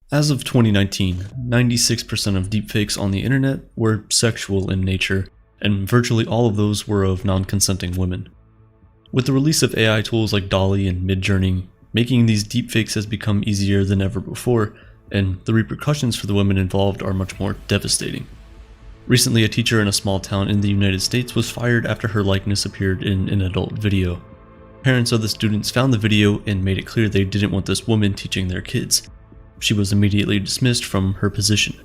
As of 2019, 96% of deepfakes on the internet were sexual in nature, and virtually all of those were of non-consenting women. With the release of AI tools like DALL-E and Midjourney, making these deepfakes has become easier than ever before, and the repercussions for the women involved are much more devastating. Recently, a teacher in a small town in the United States was fired after her likeness appeared in an adult video. Parents of the students found the video and made it clear they didn't want this woman teaching their kids. She was immediately dismissed from her position.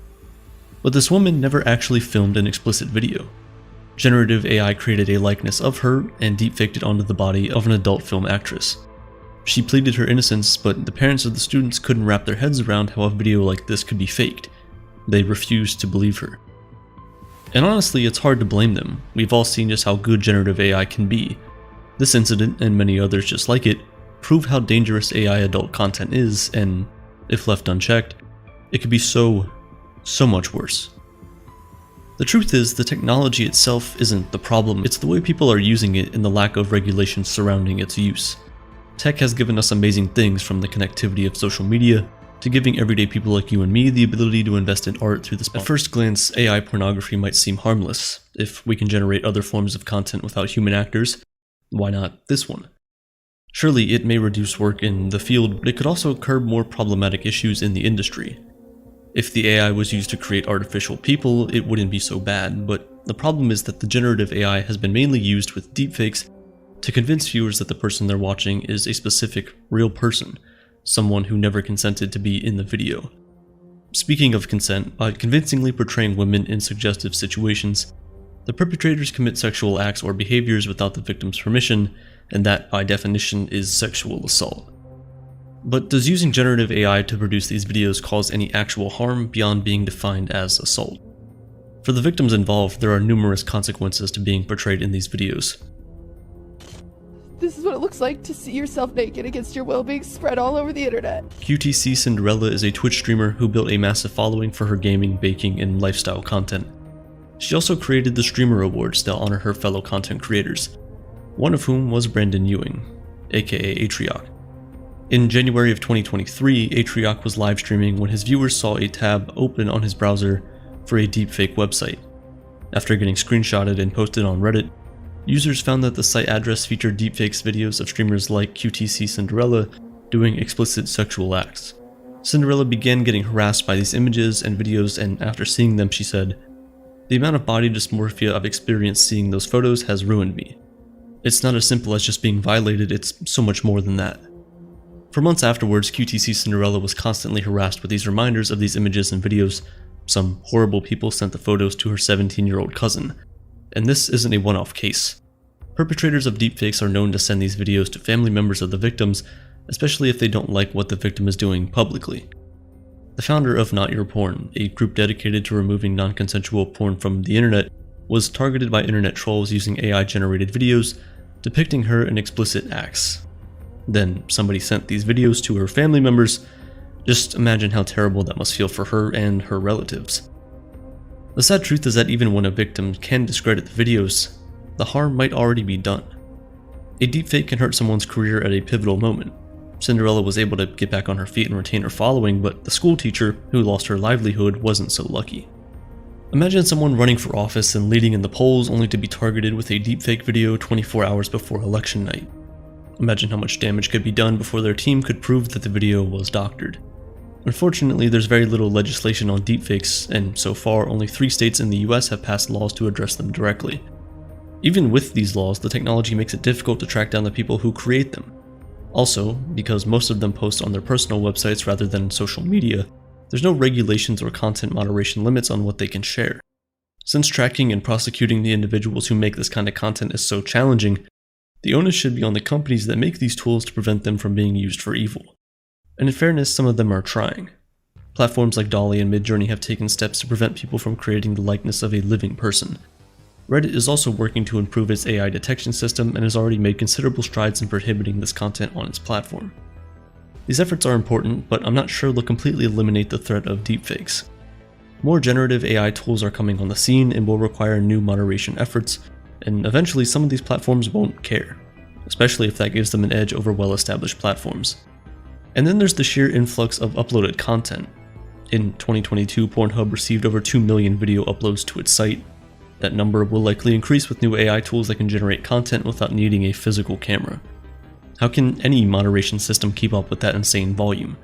But this woman never actually filmed an explicit video. Generative AI created a likeness of her and deepfaked it onto the body of an adult film actress. She pleaded her innocence, but the parents of the students couldn't wrap their heads around how a video like this could be faked. They refused to believe her. And honestly, it's hard to blame them. We've all seen just how good generative AI can be. This incident, and many others just like it, prove how dangerous AI adult content is, and if left unchecked, it could be so much worse. The truth is, the technology itself isn't the problem, it's the way people are using it and the lack of regulations surrounding its use. Tech has given us amazing things, from the connectivity of social media to giving everyday people like you and me the ability to invest in art through this. At first glance, AI pornography might seem harmless. If we can generate other forms of content without human actors, why not this one? Surely it may reduce work in the field, but it could also curb more problematic issues in the industry. If the AI was used to create artificial people, it wouldn't be so bad, but the problem is that the generative AI has been mainly used with deepfakes to convince viewers that the person they're watching is a specific, real person, someone who never consented to be in the video. Speaking of consent, by convincingly portraying women in suggestive situations, the perpetrators commit sexual acts or behaviors without the victim's permission, and that, by definition, is sexual assault. But does using generative AI to produce these videos cause any actual harm beyond being defined as assault? For the victims involved, there are numerous consequences to being portrayed in these videos. This is what it looks like to see yourself naked against your will being spread all over the internet. QTC Cinderella is a Twitch streamer who built a massive following for her gaming, baking, and lifestyle content. She also created the Streamer Awards to honor her fellow content creators, one of whom was Brandon Ewing, aka Atrioc. In January of 2023, Atrioc was live streaming when his viewers saw a tab open on his browser for a deepfake website. After getting screenshotted and posted on Reddit, users found that the site address featured deepfakes videos of streamers like QTC Cinderella doing explicit sexual acts. Cinderella began getting harassed by these images and videos, and after seeing them, she said, "The amount of body dysmorphia I've experienced seeing those photos has ruined me. It's not as simple as just being violated, it's so much more than that." For months afterwards, QTC Cinderella was constantly harassed with these reminders of these images and videos. Some horrible people sent the photos to her 17-year-old cousin. And this isn't a one-off case. Perpetrators of deepfakes are known to send these videos to family members of the victims, especially if they don't like what the victim is doing publicly. The founder of Not Your Porn, a group dedicated to removing non-consensual porn from the internet, was targeted by internet trolls using AI-generated videos depicting her in explicit acts. Then somebody sent these videos to her family members. Just imagine how terrible that must feel for her and her relatives. The sad truth is that even when a victim can discredit the videos, the harm might already be done. A deepfake can hurt someone's career at a pivotal moment. Cinderella was able to get back on her feet and retain her following, but the school teacher, who lost her livelihood, wasn't so lucky. Imagine someone running for office and leading in the polls only to be targeted with a deepfake video 24 hours before election night. Imagine how much damage could be done before their team could prove that the video was doctored. Unfortunately, there's very little legislation on deepfakes, and so far only 3 states in the US have passed laws to address them directly. Even with these laws, the technology makes it difficult to track down the people who create them. Also, because most of them post on their personal websites rather than social media, there's no regulations or content moderation limits on what they can share. Since tracking and prosecuting the individuals who make this kind of content is so challenging, the onus should be on the companies that make these tools to prevent them from being used for evil. And in fairness, some of them are trying. Platforms like DALL-E and Midjourney have taken steps to prevent people from creating the likeness of a living person. Reddit is also working to improve its AI detection system and has already made considerable strides in prohibiting this content on its platform. These efforts are important, but I'm not sure they'll completely eliminate the threat of deepfakes. More generative AI tools are coming on the scene and will require new moderation efforts, and eventually some of these platforms won't care, especially if that gives them an edge over well-established platforms. And then there's the sheer influx of uploaded content. In 2022, Pornhub received over 2 million video uploads to its site. That number will likely increase with new AI tools that can generate content without needing a physical camera. How can any moderation system keep up with that insane volume?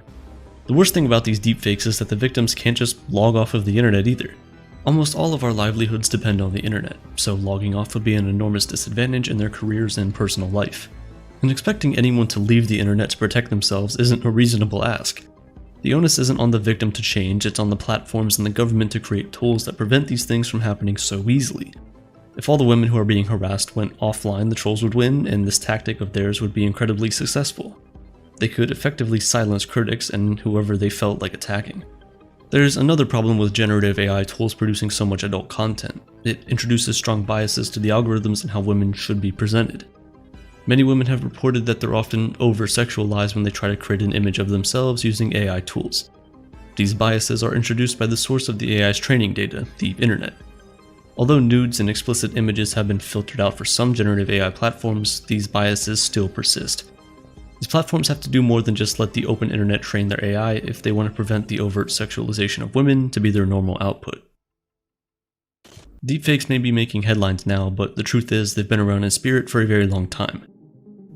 The worst thing about these deepfakes is that the victims can't just log off of the internet either. Almost all of our livelihoods depend on the internet, so logging off would be an enormous disadvantage in their careers and personal life. And expecting anyone to leave the internet to protect themselves isn't a reasonable ask. The onus isn't on the victim to change, it's on the platforms and the government to create tools that prevent these things from happening so easily. If all the women who are being harassed went offline, the trolls would win, and this tactic of theirs would be incredibly successful. They could effectively silence critics and whoever they felt like attacking. There's another problem with generative AI tools producing so much adult content. It introduces strong biases to the algorithms and how women should be presented. Many women have reported that they're often over-sexualized when they try to create an image of themselves using AI tools. These biases are introduced by the source of the AI's training data, the internet. Although nudes and explicit images have been filtered out for some generative AI platforms, these biases still persist. These platforms have to do more than just let the open internet train their AI if they want to prevent the overt sexualization of women to be their normal output. Deepfakes may be making headlines now, but the truth is they've been around in spirit for a very long time.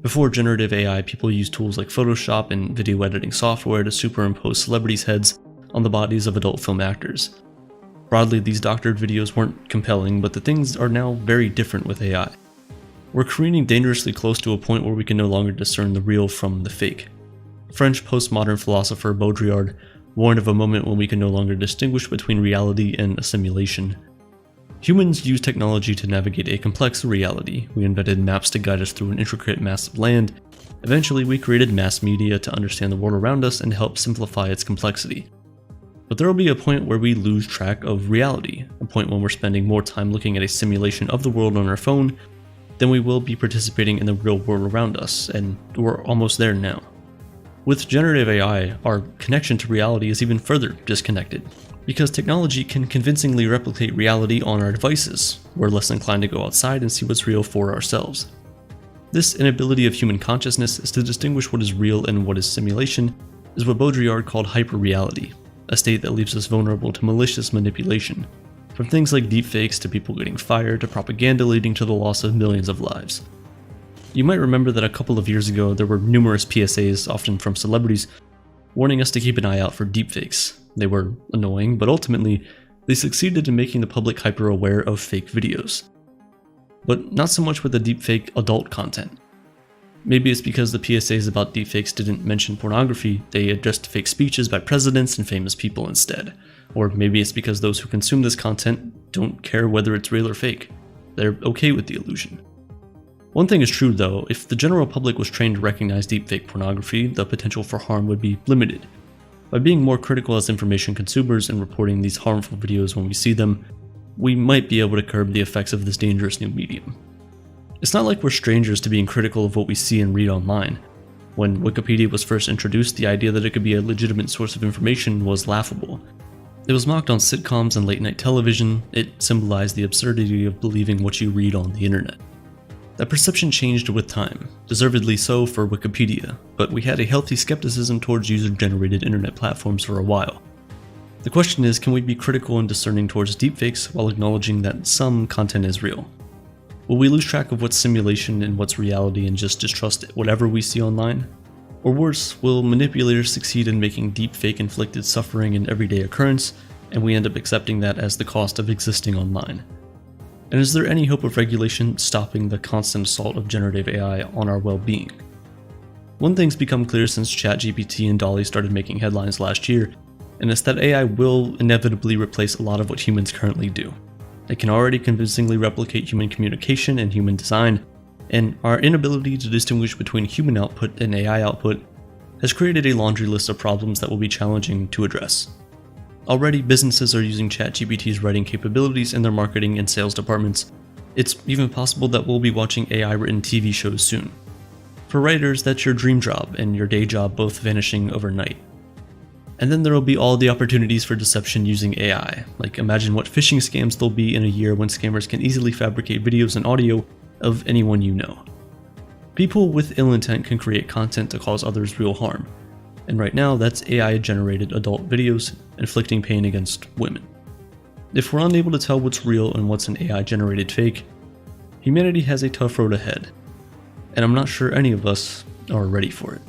Before generative AI, people used tools like Photoshop and video editing software to superimpose celebrities' heads on the bodies of adult film actors. Broadly, these doctored videos weren't compelling, but the things are now very different with AI. We're careening dangerously close to a point where we can no longer discern the real from the fake. French postmodern philosopher Baudrillard warned of a moment when we can no longer distinguish between reality and a simulation. Humans use technology to navigate a complex reality. We invented maps to guide us through an intricate mass of land. Eventually, we created mass media to understand the world around us and help simplify its complexity. But there will be a point where we lose track of reality, a point when we're spending more time looking at a simulation of the world on our phone than we will be participating in the real world around us, and we're almost there now. With generative AI, our connection to reality is even further disconnected. Because technology can convincingly replicate reality on our devices, we're less inclined to go outside and see what's real for ourselves. This inability of human consciousness is to distinguish what is real and what is simulation is what Baudrillard called hyperreality, a state that leaves us vulnerable to malicious manipulation, from things like deepfakes to people getting fired to propaganda leading to the loss of millions of lives. You might remember that a couple of years ago there were numerous PSAs, often from celebrities, warning us to keep an eye out for deepfakes. They were annoying, but ultimately, they succeeded in making the public hyper-aware of fake videos. But not so much with the deepfake adult content. Maybe it's because the PSAs about deepfakes didn't mention pornography, they addressed fake speeches by presidents and famous people instead. Or maybe it's because those who consume this content don't care whether it's real or fake. They're okay with the illusion. One thing is true though, if the general public was trained to recognize deepfake pornography, the potential for harm would be limited. By being more critical as information consumers and reporting these harmful videos when we see them, we might be able to curb the effects of this dangerous new medium. It's not like we're strangers to being critical of what we see and read online. When Wikipedia was first introduced, the idea that it could be a legitimate source of information was laughable. It was mocked on sitcoms and late-night television. It symbolized the absurdity of believing what you read on the internet. That perception changed with time, deservedly so for Wikipedia, but we had a healthy skepticism towards user-generated internet platforms for a while. The question is, can we be critical and discerning towards deepfakes while acknowledging that some content is real? Will we lose track of what's simulation and what's reality and just distrust whatever we see online? Or worse, will manipulators succeed in making deepfake-inflicted suffering an everyday occurrence, and we end up accepting that as the cost of existing online? And is there any hope of regulation stopping the constant assault of generative AI on our well-being? One thing's become clear since ChatGPT and DALL-E started making headlines last year, and it's that AI will inevitably replace a lot of what humans currently do. It can already convincingly replicate human communication and human design, and our inability to distinguish between human output and AI output has created a laundry list of problems that will be challenging to address. Already, businesses are using ChatGPT's writing capabilities in their marketing and sales departments. It's even possible that we'll be watching AI-written TV shows soon. For writers, that's your dream job and your day job both vanishing overnight. And then there will be all the opportunities for deception using AI. Like, imagine what phishing scams there'll be in a year when scammers can easily fabricate videos and audio of anyone you know. People with ill intent can create content to cause others real harm. And right now, that's AI-generated adult videos inflicting pain against women. If we're unable to tell what's real and what's an AI-generated fake, humanity has a tough road ahead, and I'm not sure any of us are ready for it.